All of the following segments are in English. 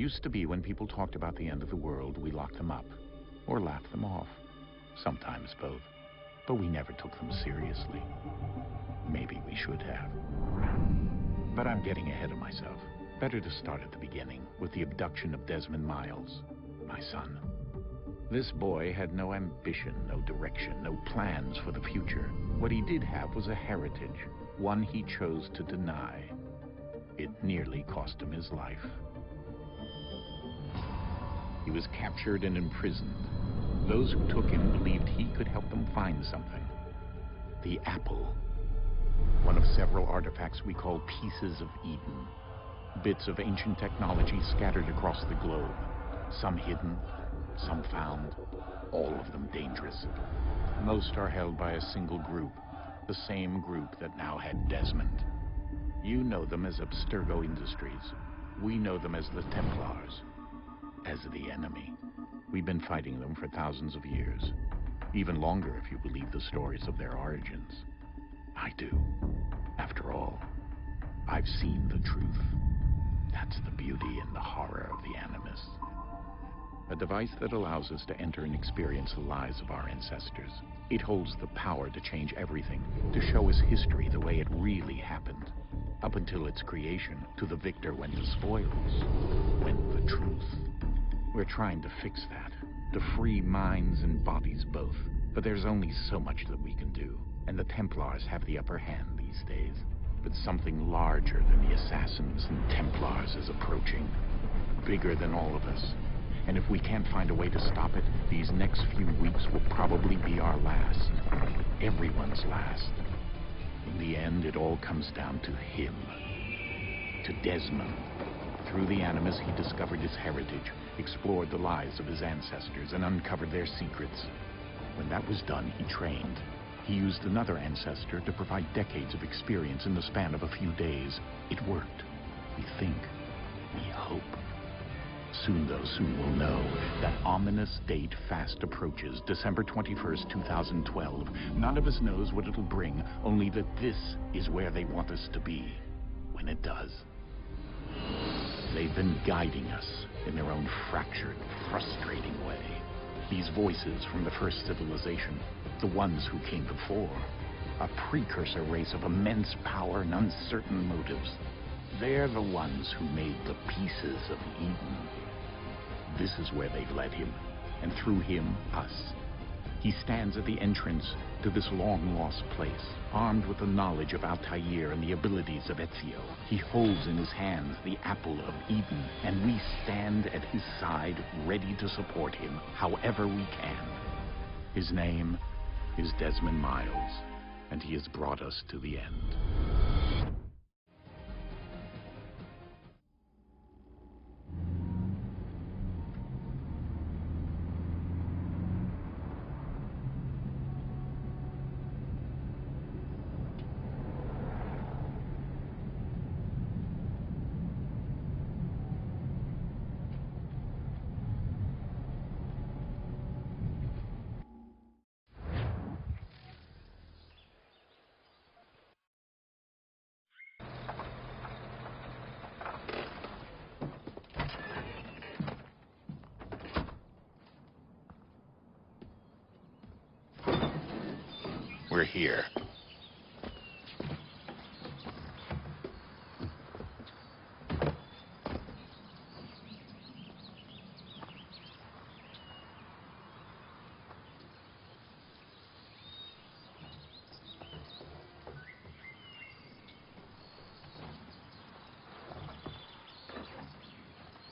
Used to be when people talked about the end of the world, we locked them up, or laughed them off. Sometimes both. But we never took them seriously. Maybe we should have. But I'm getting ahead of myself. Better to start at the beginning, with the abduction of Desmond Miles, my son. This boy had no ambition, no direction, no plans for the future. What he did have was a heritage, one he chose to deny. It nearly cost him his life. He was captured and imprisoned. Those who took him believed he could help them find something. The apple. One of several artifacts we call pieces of Eden. Bits of ancient technology scattered across the globe. Some hidden, some found, all of them dangerous. Most are held by a single group, the same group that now had Desmond. You know them as Abstergo Industries. We know them as the Templars, as the enemy. We've been fighting them for thousands of years, even longer if you believe the stories of their origins. I do. After all, I've seen the truth. That's the beauty and the horror of the Animus. A device that allows us to enter and experience the lives of our ancestors. It holds the power to change everything, to show us history the way it really happened. Up until its creation, to the victor went the spoils, went the truth. We're trying to fix that, to free minds and bodies both. But there's only so much that we can do, and the Templars have the upper hand these days. But something larger than the Assassins and Templars is approaching, bigger than all of us. And if we can't find a way to stop it, these next few weeks will probably be our last. Everyone's last. In the end, it all comes down to him. To Desmond. Through the Animus, he discovered his heritage, explored the lives of his ancestors, and uncovered their secrets. When that was done, he trained. He used another ancestor to provide decades of experience in the span of a few days. It worked. We think. We hope. Soon, though, soon we'll know. That ominous date fast approaches, December 21st, 2012. None of us knows what it'll bring, only that this is where they want us to be, when it does. They've been guiding us in their own fractured, frustrating way. These voices from the first civilization, the ones who came before, a precursor race of immense power and uncertain motives. They're the ones who made the pieces of Eden. This is where they've led him, and through him, us. He stands at the entrance to this long-lost place, armed with the knowledge of Altair and the abilities of Ezio. He holds in his hands the apple of Eden, and we stand at his side, ready to support him however we can. His name is Desmond Miles, and he has brought us to the end. We're here.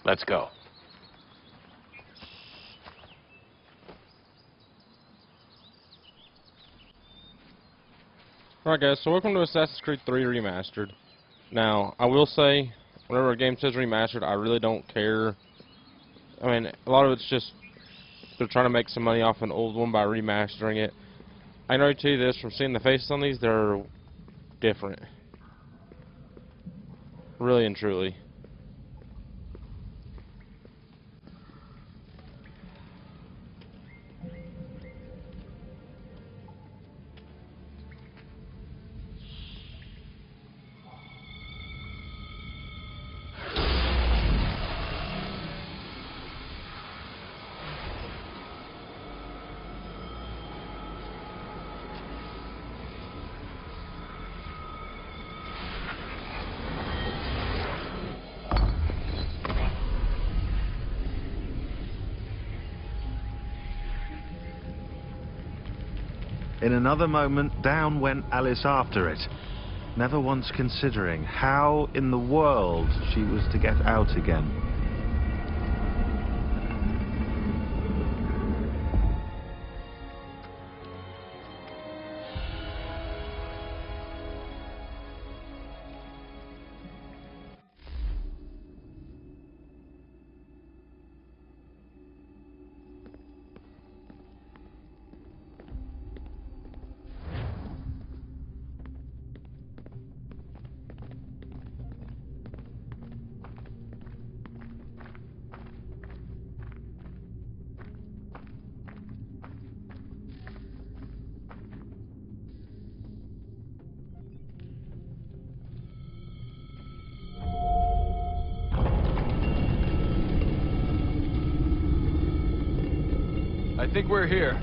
Let's go. Alright guys, so welcome to Assassin's Creed 3 Remastered. Now, I will say, whenever a game says remastered, I really don't care. I mean, a lot of it's just, they're trying to make some money off an old one by remastering it. I can already tell you this, from seeing the faces on these, they're different. Really and truly. In another moment, down went Alice after it, never once considering how in the world she was to get out again. I think we're here.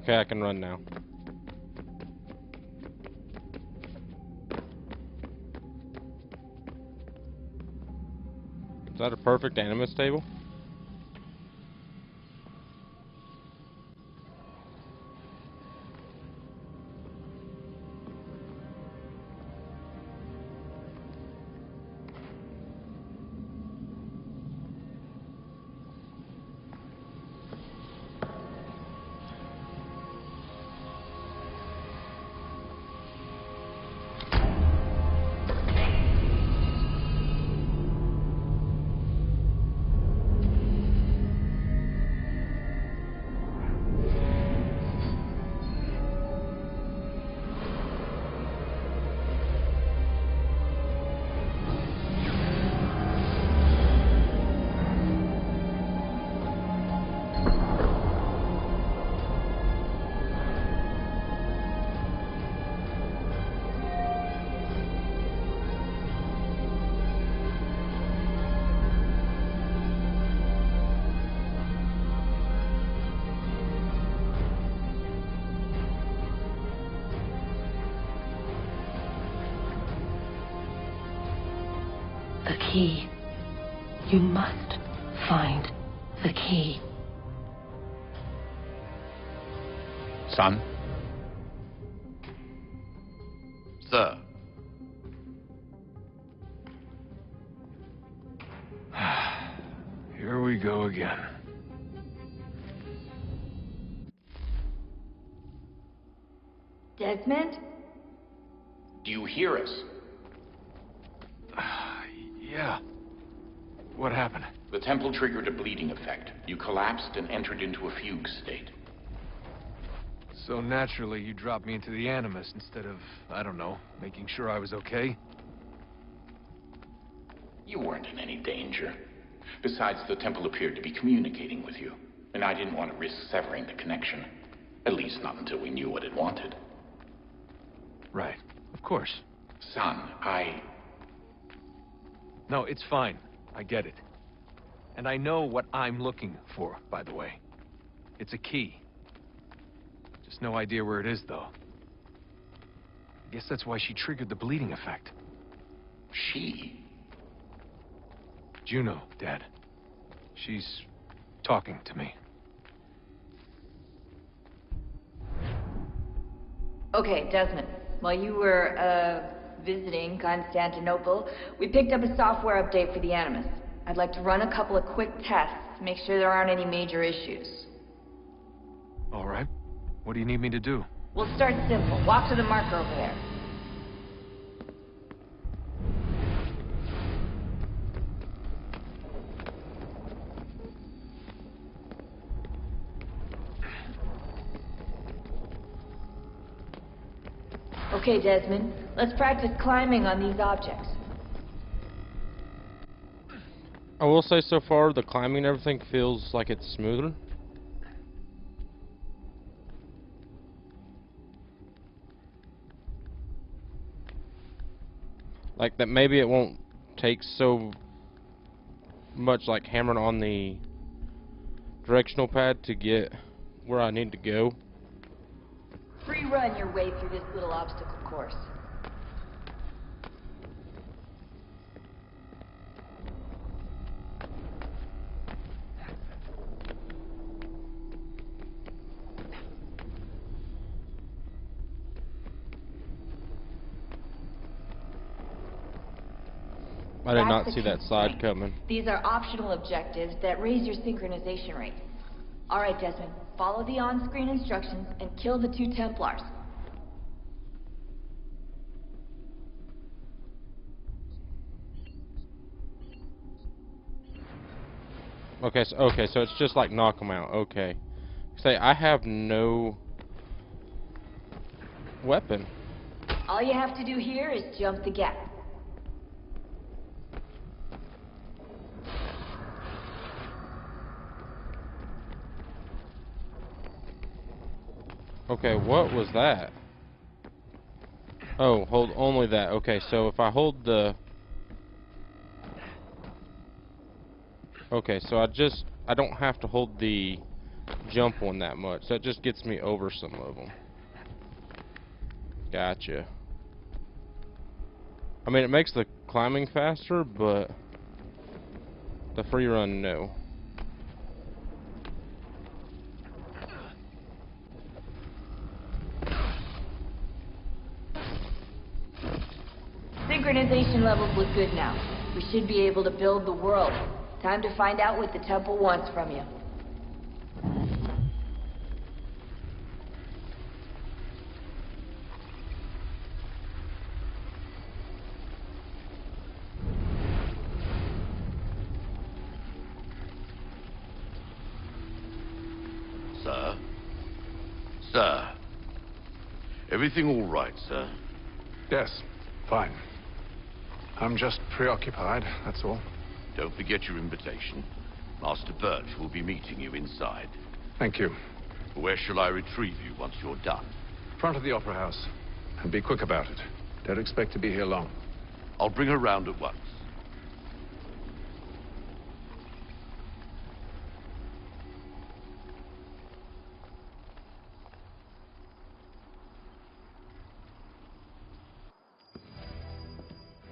Okay, I can run now. Is that a perfect Animus table? The key. You must find the key. Son? Sir. Here we go again. Desmond? Do you hear us? Yeah. What happened? The temple triggered a bleeding effect. You collapsed and entered into a fugue state. So naturally, you dropped me into the Animus instead of, I don't know, making sure I was okay? You weren't in any danger. Besides, the temple appeared to be communicating with you, and I didn't want to risk severing the connection. At least not until we knew what it wanted. Right. Of course. Son, No, it's fine. I get it. And I know what I'm looking for, by the way. It's a key. Just no idea where it is, though. I guess that's why she triggered the bleeding effect. She? Juno, Dad. She's talking to me. Okay, Desmond. While you were, visiting Constantinople, we picked up a software update for the Animus. I'd like to run a couple of quick tests to make sure there aren't any major issues. All right. What do you need me to do? We'll start simple. Walk to the marker over there. Okay, Desmond. Let's practice climbing on these objects. I will say so far, the climbing and everything feels like it's smoother. Like that maybe it won't take so much like hammering on the directional pad to get where I need to go. Free run your way through this little obstacle course. I did That's not the see that side constraint. coming. These are optional objectives that raise your synchronization rate. All right, Desmond, follow the on-screen instructions and kill the 2 Templars. Okay, so it's just like knock them out. Okay. Say I have no weapon. All you have to do here is jump the gap. Okay, what was that? Oh, hold only that. Okay, so if I hold the... Okay, so I don't have to hold the jump one that much. That just gets me over some of them. Gotcha. I mean, it makes the climbing faster, but the free run, no. Synchronization levels look good now. We should be able to build the world. Time to find out what the temple wants from you. Sir? Sir? Everything all right, sir? Yes, fine. I'm just preoccupied, that's all. Don't forget your invitation. Master Birch will be meeting you inside. Thank you. Where shall I retrieve you once you're done? Front of the Opera House. And be quick about it. Don't expect to be here long. I'll bring her round at once.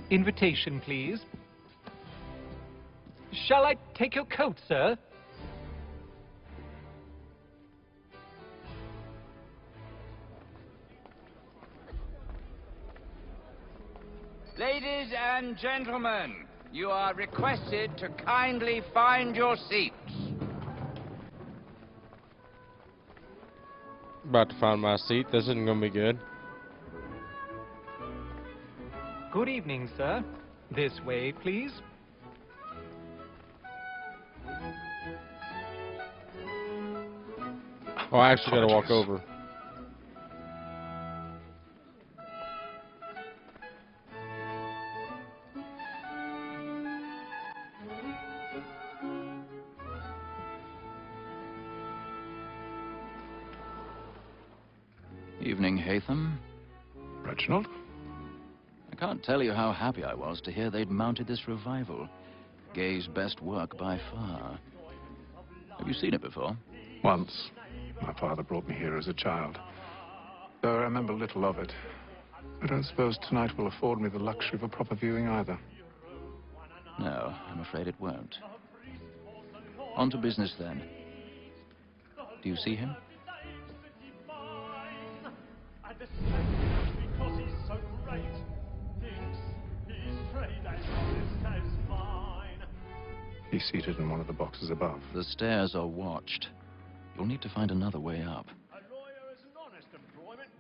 Invitation, please. Shall I take your coat, sir? Ladies and gentlemen, you are requested to kindly find your seats. About to find my seat. This isn't gonna be good. Good evening, sir. This way, please. Oh, I actually gotta walk Apologies. over. Evening, Hatham. Reginald? I can't tell you how happy I was to hear they'd mounted this revival. Gay's best work by far. Have you seen it before? Once. My father brought me here as a child. Though I remember little of it. I don't suppose tonight will afford me the luxury of a proper viewing either. No, I'm afraid it won't. On to business then. Do you see him? He's seated in one of the boxes above. The stairs are watched. You'll need to find another way up. A lawyer is an honest employment.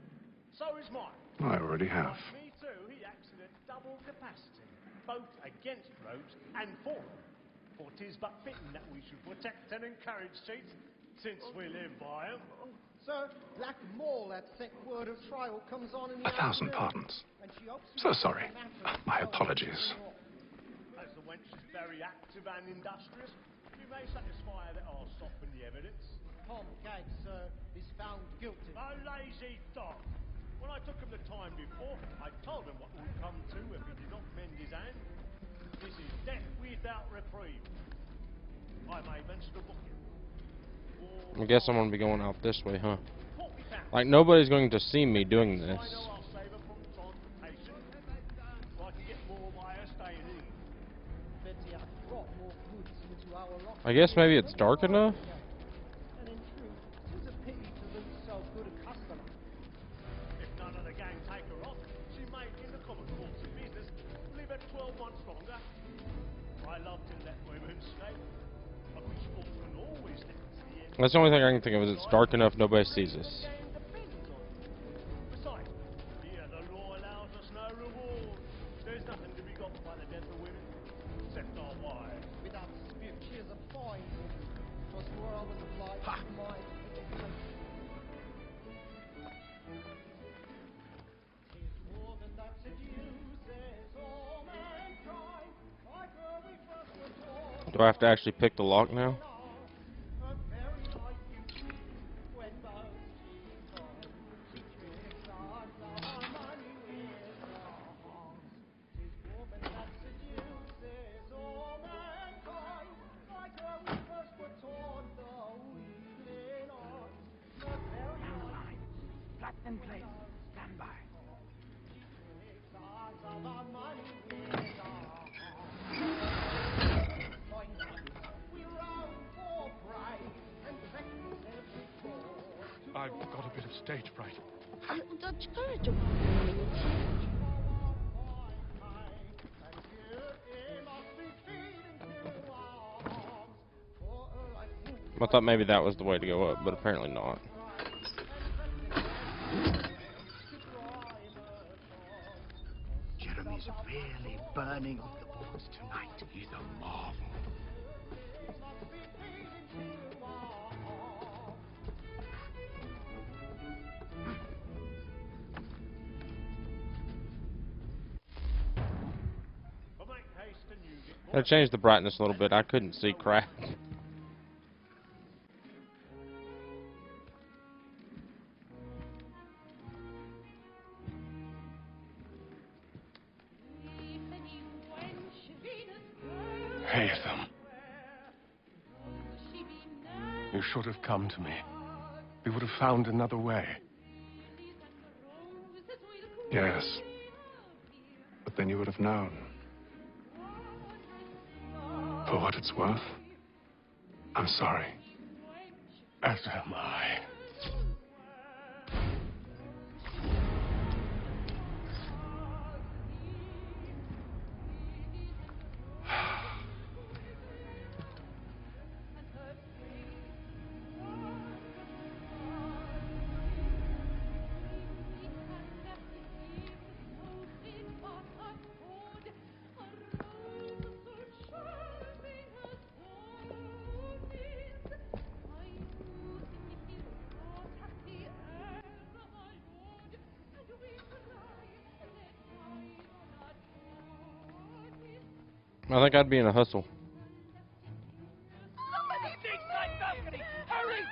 So is mine. I already have. Me too. He acts in a double capacity, both against rogues and for them. For 'tis but fitting that we should protect and encourage cheats, since we live by 'em. Sir, Blackmore, that sick word of trial comes on in the 1,000 pardons. So sorry. My apologies. As the wench is very active and industrious, you may satisfy her that I'll soften the evidence. Tom Gaggs, sir, is found guilty. A lazy dog. When I took him the time before, I told him what would come to if he did not mend his hand. This is death without reprieve. I may mention the booking. I guess I'm gonna be going out this way, huh? £40. Like, nobody's going to see me doing this. I'll save her from transportation, so I can get more by her staying in. Betty, I brought more goods into our lock. I guess maybe it's dark enough? And in truth, 'tis a pity to lose so good a customer. If none of the gang take her off, she may, in the common course of business, live at 12 months longer. I love to let women escape. A good sportsman always lets the end. That's the only thing I can think of is it's dark enough nobody sees us. Besides, here the law allows us no reward. There's nothing to be got by the death of women, except our wives. Without dispute, she is a fine woman. 'Twas more I was obliged to my education. 'Tis more than that seduces all mankind. Like her we first were taught. Do I have to actually pick the lock now? A very light you when both she comes. She tricks us our money with wrongs. 'Tis woman that seduces all mankind. Like her we first were taught, though we lean on. A very light Flat and plate. Stand by. she tricks us of our money with wrongs. Find out we roam for prey and practice every course. I've got a bit of stage fright. I thought maybe that was the way to go up, but apparently not. Jeremy's really burning up the books tonight. He's a marvel. But make haste and use it. I changed the brightness a little bit. I couldn't see crap. Haytham. You should have come to me. We would have found another way. Yes. But then you would have known. For what it's worth, I'm sorry. As am I. I think I'd be in a hustle. Hurry!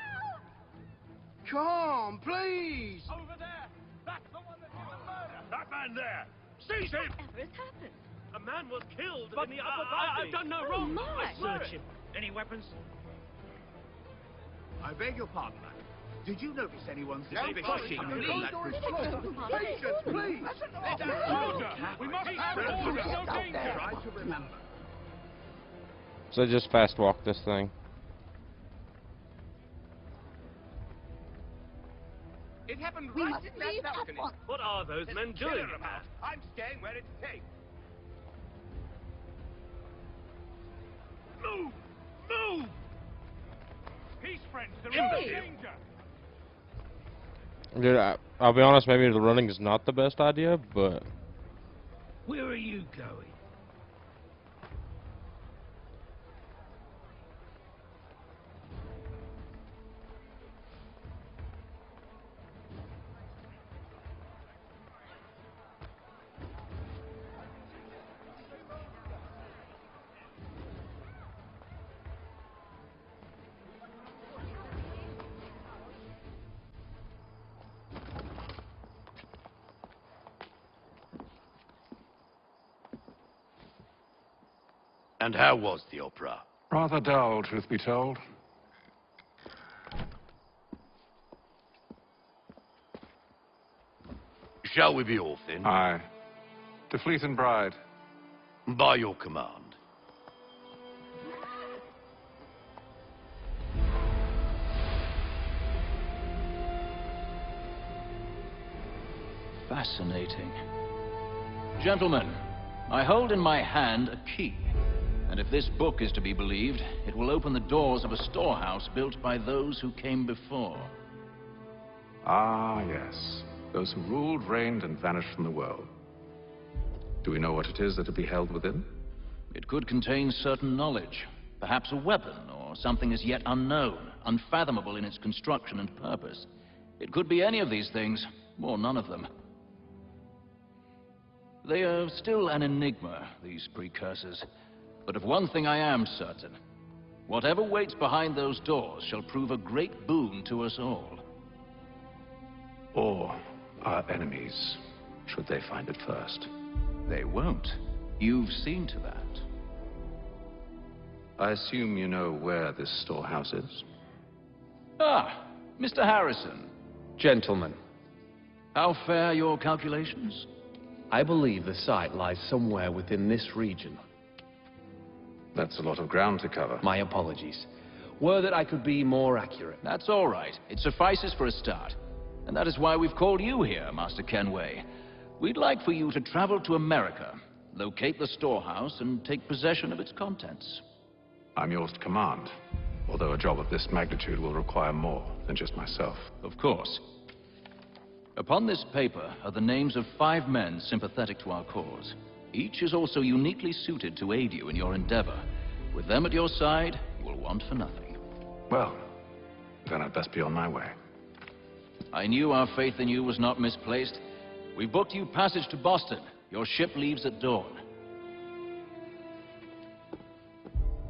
Come, please! Over there! That's the one that did the murder! That man there! Seize him! Whatever has happened? A man was killed But in the I've done no wrong! my. I swear Search it. him. Any weapons? I beg your pardon, madam. Did you notice anyone's Don't pushing push, me please. from that group? Patience, please! Order! We must have order! No danger! Try to remember. So just fast walk this thing. It happened We right must in that leave at balcony. once. What are those men Kill doing? her about. I'm staying where it's safe. Move! Move! Peace, friends. They're Hey! in danger. Dude, I'll be honest, maybe the running is not the best idea, but Where are you going? And how was the opera? Rather dull, truth be told. Shall we be off then? Aye. To Fleet and Bride. By your command. Fascinating. Gentlemen, I hold in my hand a key. And if this book is to be believed, it will open the doors of a storehouse built by those who came before. Ah, yes. Those who ruled, reigned, and vanished from the world. Do we know what it is that will be held within? It could contain certain knowledge. Perhaps a weapon, or something as yet unknown, unfathomable in its construction and purpose. It could be any of these things, or none of them. They are still an enigma, these precursors. But of one thing I am certain. Whatever waits behind those doors shall prove a great boon to us all. Or our enemies, should they find it first. They won't. You've seen to that. I assume you know where this storehouse is? Ah, Mr. Harrison. Gentlemen, How fare your calculations? I believe the site lies somewhere within this region. That's a lot of ground to cover. My apologies. Were that I could be more accurate. That's all right. It suffices for a start. And that is why we've called you here, Master Kenway. We'd like for you to travel to America, locate the storehouse, and take possession of its contents. I'm yours to command, although a job of this magnitude will require more than just myself. Of course. Upon this paper are the names of 5 men sympathetic to our cause. Each is also uniquely suited to aid you in your endeavor. With them at your side, you will want for nothing. Well, then I'd best be on my way. I knew our faith in you was not misplaced. We booked you passage to Boston. Your ship leaves at dawn.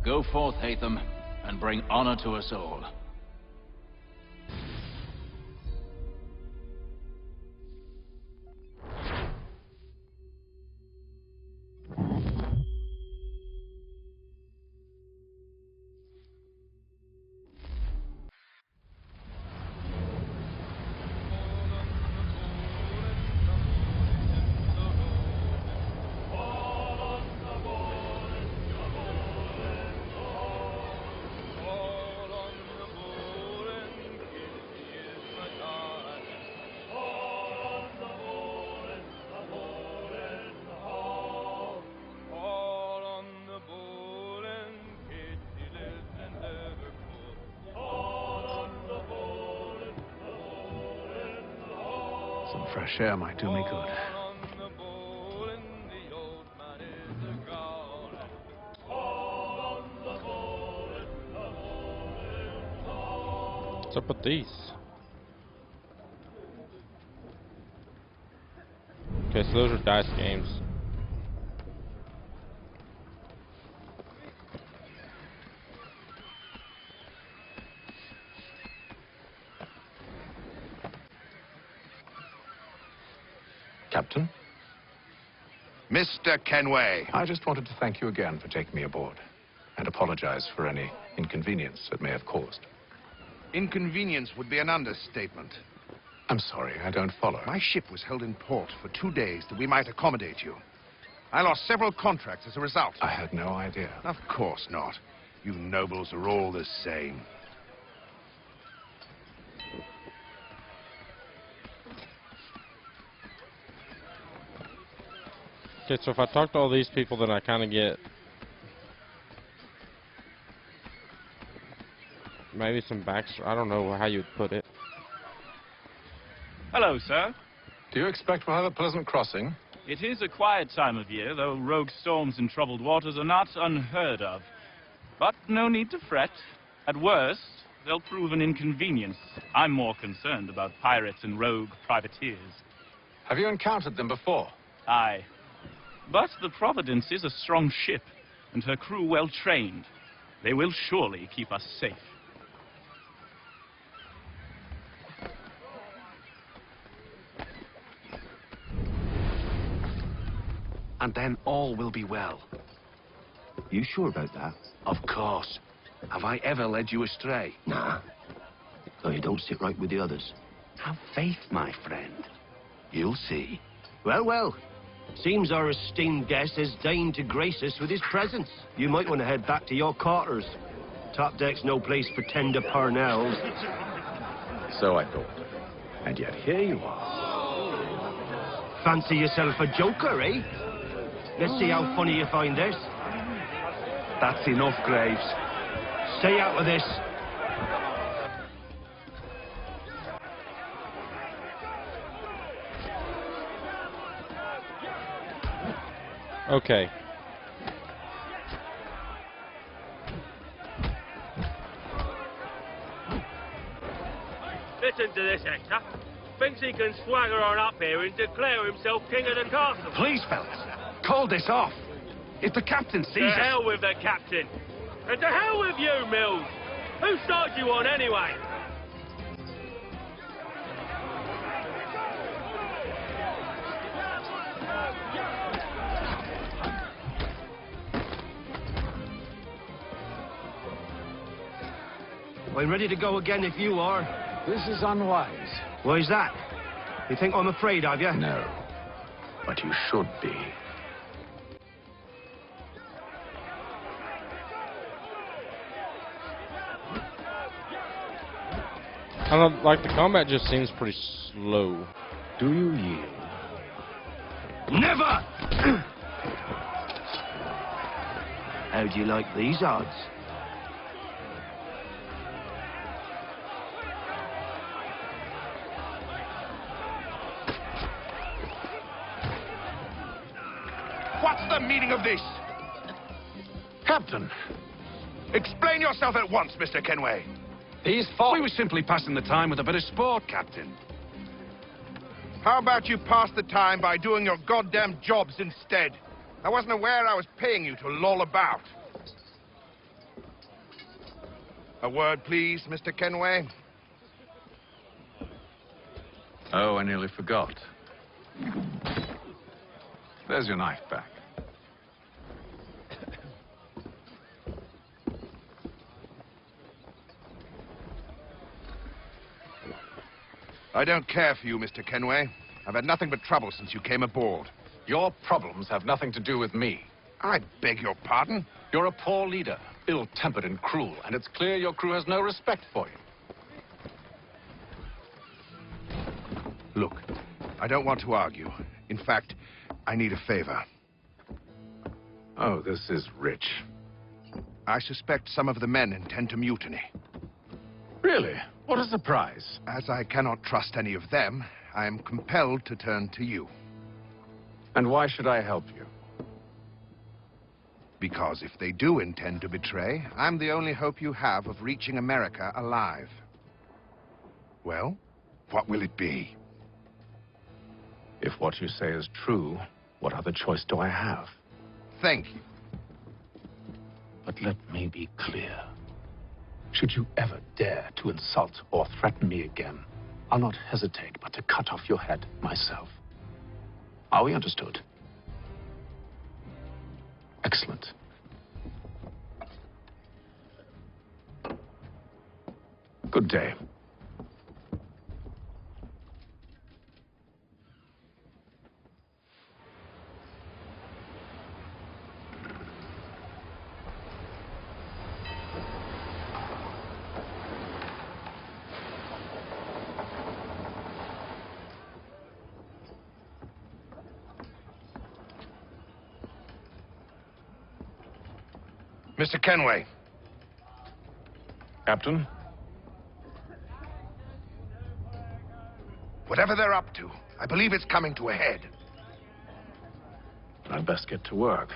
Go forth, Hatham, and bring honor to us all. Some fresh air might do me good. What's up with these? Okay, so those are dice games. Captain? Mr. Kenway. I just wanted to thank you again for taking me aboard, and apologize for any inconvenience it may have caused. Inconvenience would be an understatement. I'm sorry, I don't follow. My ship was held in port for 2 days that we might accommodate you. I lost several contracts as a result. I had no idea. Of course not. You nobles are all the same. Okay, so if I talk to all these people, then I kind of get maybe some backstory. I don't know how you would put it. Hello, sir. Do you expect we'll have a pleasant crossing? It is a quiet time of year, though rogue storms in troubled waters are not unheard of. But no need to fret. At worst, they'll prove an inconvenience. I'm more concerned about pirates and rogue privateers. Have you encountered them before? Aye. But the Providence is a strong ship, and her crew well trained. They will surely keep us safe. And then all will be well. You sure about that? Of course. Have I ever led you astray? Nah. So you don't sit right with the others. Have faith, my friend. You'll see. Well, well. Seems our esteemed guest has deigned to grace us with his presence. You might want to head back to your quarters. Top deck's no place for tender parnells. So I thought. And yet here you are. Fancy yourself a joker, eh? Let's see how funny you find this. That's enough, Graves. Stay out of this. Okay. Listen to this, Hector. Thinks he can swagger on up here and declare himself king of the castle. Please, fellas, call this off. If the captain sees To us... hell with the captain. And to hell with you, Mills. Who started you on anyway? I'm ready to go again if you are. This is unwise. Why's that? You think I'm afraid of you? No. But you should be. I don't like the combat just seems pretty slow. Do you yield? Never! How do you like these odds? What's the meaning of this? Captain, explain yourself at once, Mr. Kenway. These we were simply passing the time with a bit of sport, Captain. How about you pass the time by doing your goddamn jobs instead? I wasn't aware I was paying you to loll about. A word, please, Mr. Kenway. Oh, I nearly forgot. There's your knife back. I don't care for you, Mr. Kenway. I've had nothing but trouble since you came aboard. Your problems have nothing to do with me. I beg your pardon? You're a poor leader, ill-tempered and cruel, and it's clear your crew has no respect for you. Look, I don't want to argue. In fact, I need a favor. Oh, this is rich. I suspect some of the men intend to mutiny. Really? What a surprise. As I cannot trust any of them, I am compelled to turn to you. And why should I help you? Because if they do intend to betray, I'm the only hope you have of reaching America alive. Well, what will it be? If what you say is true, what other choice do I have? Thank you. But let me be clear. Should you ever dare to insult or threaten me again, I'll not hesitate but to cut off your head myself. Are we understood? Excellent. Good day. Mr. Kenway. Captain? Whatever they're up to, I believe it's coming to a head. I'd best get to work.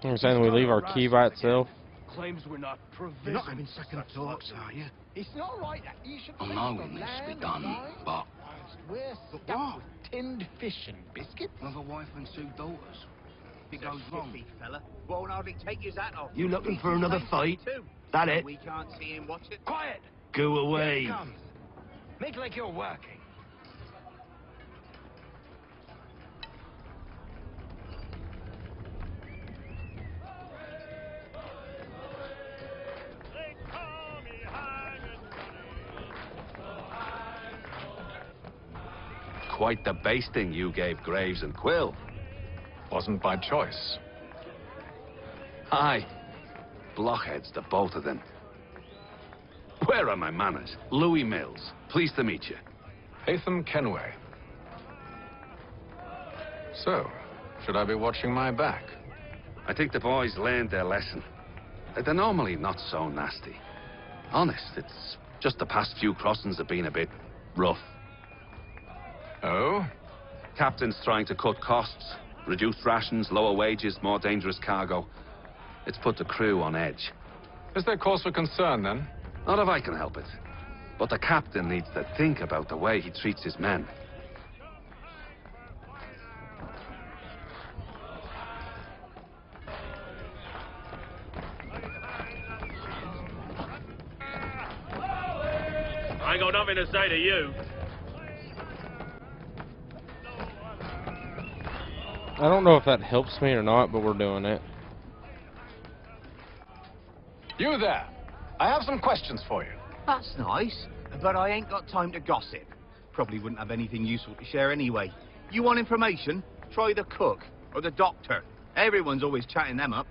You're saying we leave our key by itself? Claims we're not provisioned. You're not having second thoughts, are you? It's not right that you should I feast know on it needs to be lamb done, and wine. but... We're stuck with tinned fish and biscuits. I have a wife and 2 daughters. If it goes wrong... fella. Won't hardly take his hat off. You looking for another fight? That it? We can't see him watch it. Quiet! Go away. Here it comes. Make like you're working. quite the basting you gave Graves and Quill. Wasn't by choice. Aye. Blockheads, the both of them. Where are my manners? Louis Mills. Pleased to meet you. Haytham Kenway. So, should I be watching my back? I think the boys learned their lesson. They're normally not so nasty. Honest, it's just the past few crossings have been a bit rough. Oh? Captain's trying to cut costs. Reduced rations, lower wages, more dangerous cargo. It's put the crew on edge. Is there cause for concern, then? Not if I can help it. But the captain needs to think about the way he treats his men. I ain't got nothing to say to you. I don't know if that helps me or not, but we're doing it. You there. I have some questions for you. That's nice, but I ain't got time to gossip. Probably wouldn't have anything useful to share anyway. You want information? Try the cook or the doctor. Everyone's always chatting them up.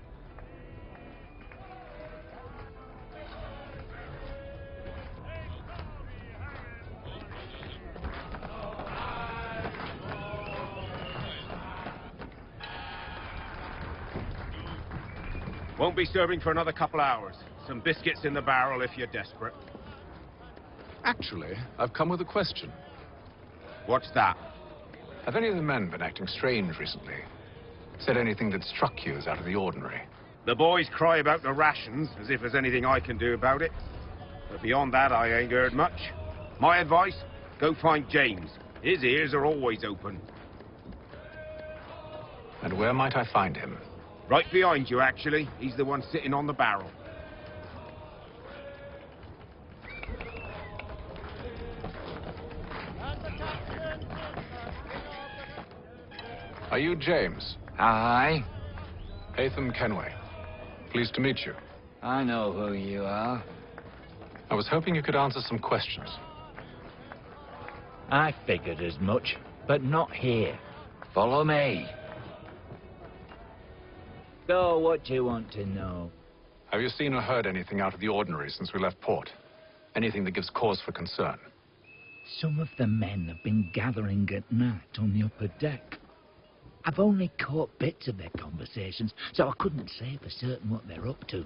Won't be serving for another couple hours. Some biscuits in the barrel if you're desperate. Actually, I've come with a question. What's that? Have any of the men been acting strange recently? Said anything that struck you as out of the ordinary? The boys cry about the rations, as if there's anything I can do about it. But beyond that, I ain't heard much. My advice, go find James. His ears are always open. And where might I find him? Right behind you, actually. He's the one sitting on the barrel. Are you James? Aye. Haytham Kenway. Pleased to meet you. I know who you are. I was hoping you could answer some questions. I figured as much, but not here. Follow me. So, what do you want to know? Have you seen or heard anything out of the ordinary since we left port? Anything that gives cause for concern? Some of the men have been gathering at night on the upper deck. I've only caught bits of their conversations, so I couldn't say for certain what they're up to.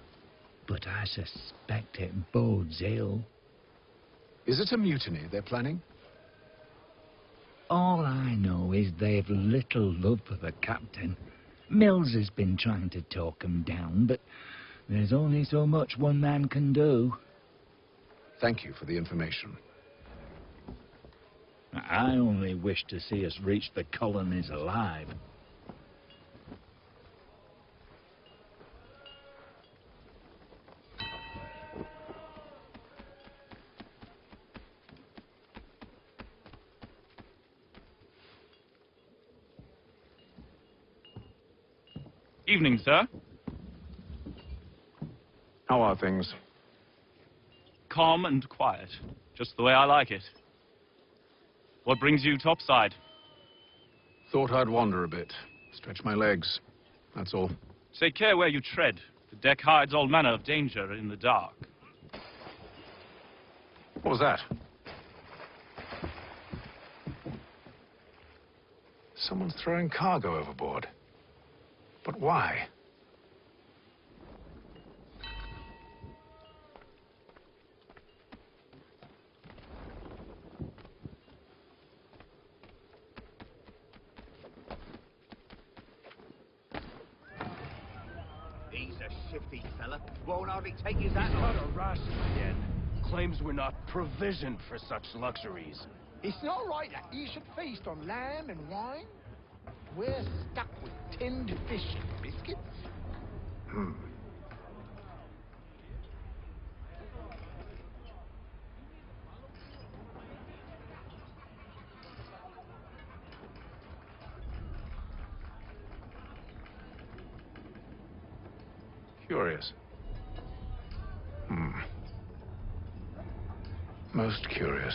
But I suspect it bodes ill. Is it a mutiny they're planning? All I know is they've little love for the captain. Mills has been trying to talk him down, but there's only so much one man can do. Thank you for the information. I only wish to see us reach the colonies alive. Evening, sir. How are things? Calm and quiet. Just the way I like it. What brings you topside? Thought I'd wander a bit. Stretch my legs. That's all. Take care where you tread. The deck hides all manner of danger in the dark. What was that? Someone's throwing cargo overboard. But why? He's a shifty fella. Won't hardly take his hat off. Cut a ration again. Claims we're not provisioned for such luxuries. It's not right that you should feast on lamb and wine. We're stuck with tinned fish and biscuits. Curious. Most curious.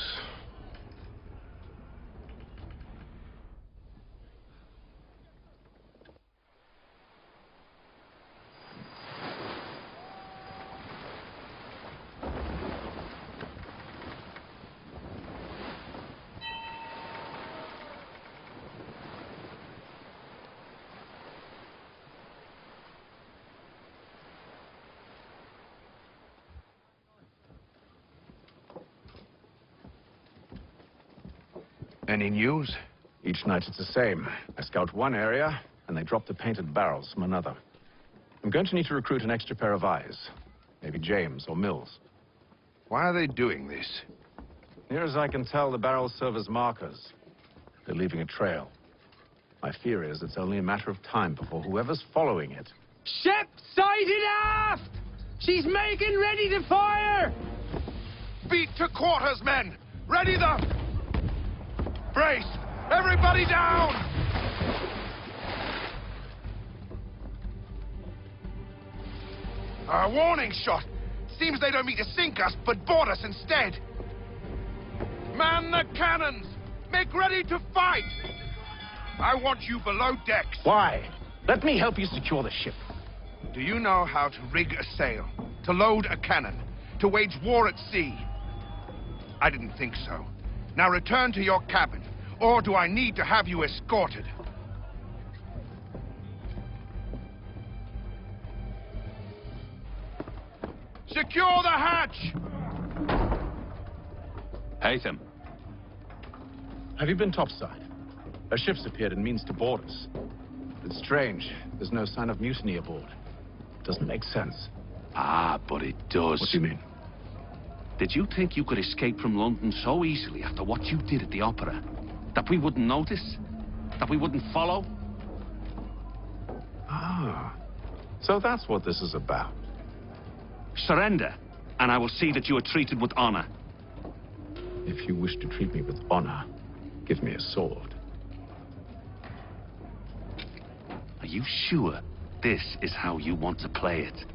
Any news? Each night it's the same. I scout one area, and they drop the painted barrels from another. I'm going to need to recruit an extra pair of eyes. Maybe James or Mills. Why are they doing this? Near as I can tell, the barrels serve as markers. They're leaving a trail. My fear is it's only a matter of time before whoever's following it. Ship sighted aft! She's making ready to fire! Beat to quarters, men! Ready the... Brace! Everybody down! A warning shot! Seems they don't mean to sink us, but board us instead. Man the cannons! Make ready to fight! I want you below decks. Why? Let me help you secure the ship. Do you know how to rig a sail? To load a cannon? To wage war at sea? I didn't think so. Now return to your cabin, or do I need to have you escorted? Secure the hatch! Haytham. Have you been topside? A ship's appeared and means to board us. It's strange. There's no sign of mutiny aboard. Doesn't make sense. Ah, but it does. What do you mean? Did you think you could escape from London so easily after what you did at the opera? That we wouldn't notice? That we wouldn't follow? Ah. So that's what this is about. Surrender, and I will see that you are treated with honor. If you wish to treat me with honor, give me a sword. Are you sure this is how you want to play it?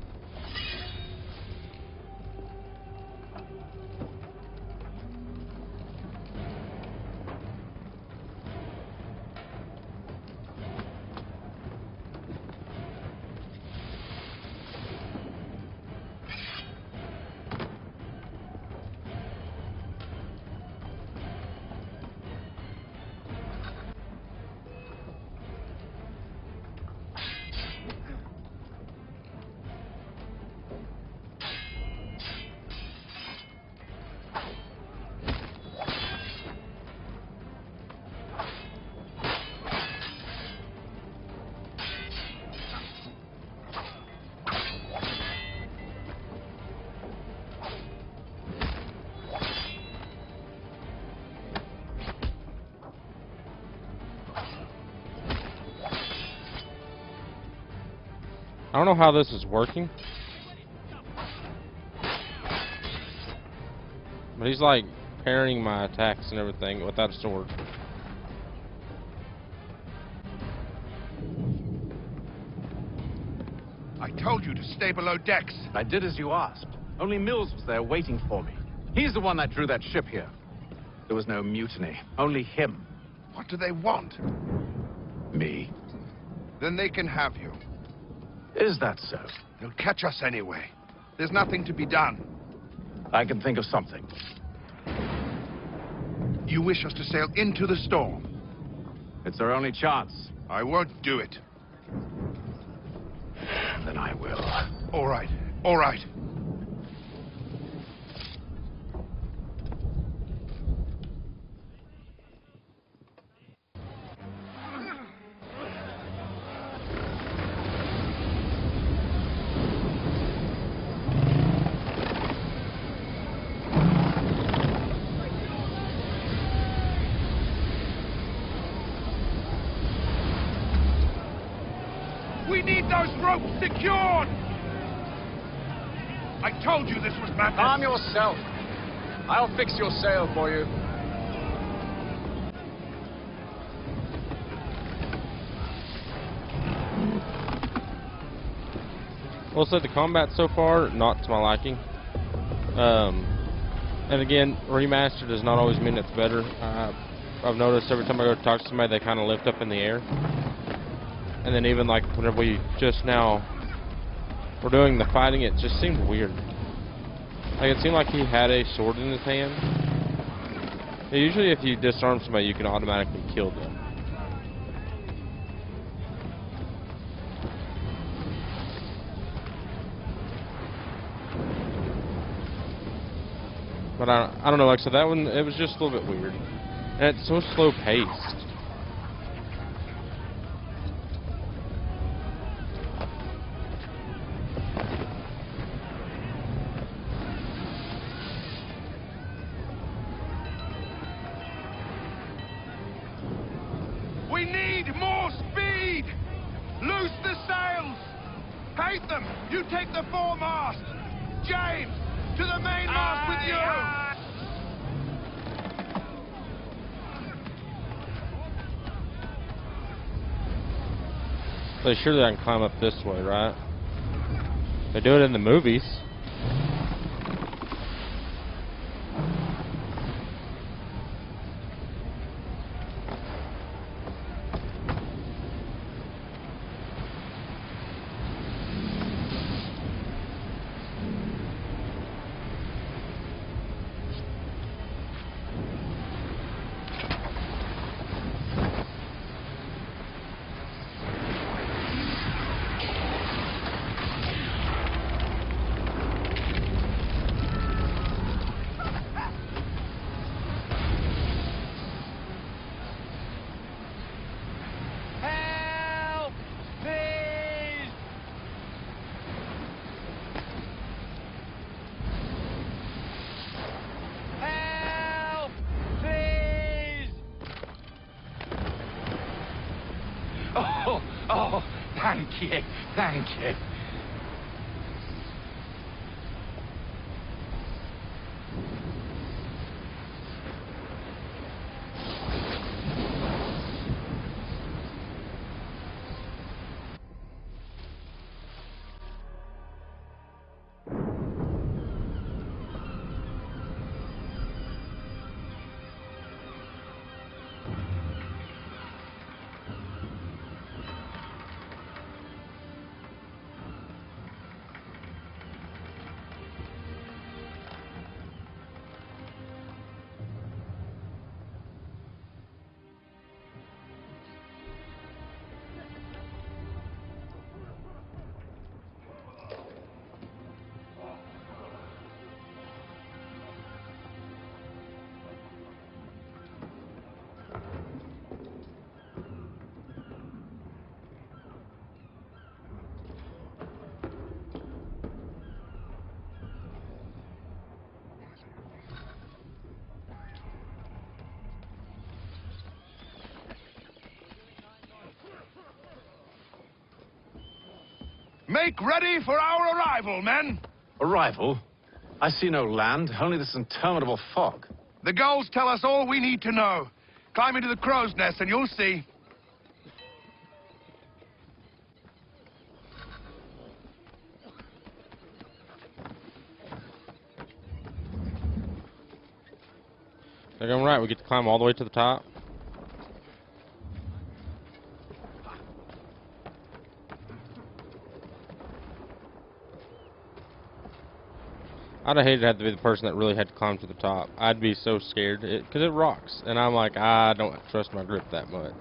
I don't know how this is working. But he's like parrying my attacks and everything without a sword. I told you to stay below decks. I did as you asked. Only Mills was there waiting for me. He's the one that drew that ship here. There was no mutiny. Only him. What do they want? Me. Then they can have you. Is that so? They'll catch us anyway. There's nothing to be done. I can think of something. You wish us to sail into the storm? It's our only chance. I won't do it. Then I will. All right. All right. We need those ropes secured! I told you this was madness. Calm yourself. I'll fix your sail for you. We'll say the combat so far, not to my liking. And again, remastered does not always mean it's better. I've noticed every time I go to talk to somebody, they kind of lift up in the air. And then even like whenever we just now were doing the fighting, it just seemed weird. Like it seemed like he had a sword in his hand. And usually if you disarm somebody, you can automatically kill them. But I don't know, like I said, that one, it was just a little bit weird. And it's so slow paced. We need more speed! Loose the sails! Haytham, you take the foremast! James, to the mainmast with you! So surely I can climb up this way, right? They do it in the movies. Help! Please! Help! Please! Oh, thank you, thank you. Make ready for our arrival, men! Arrival? I see no land, only this interminable fog. The gulls tell us all we need to know. Climb into the crow's nest and you'll see. They're going right. We get to climb all the way to the top. I'd have hated to have to be the person that really had to climb to the top. I'd be so scared because it rocks, and I'm like, I don't trust my grip that much.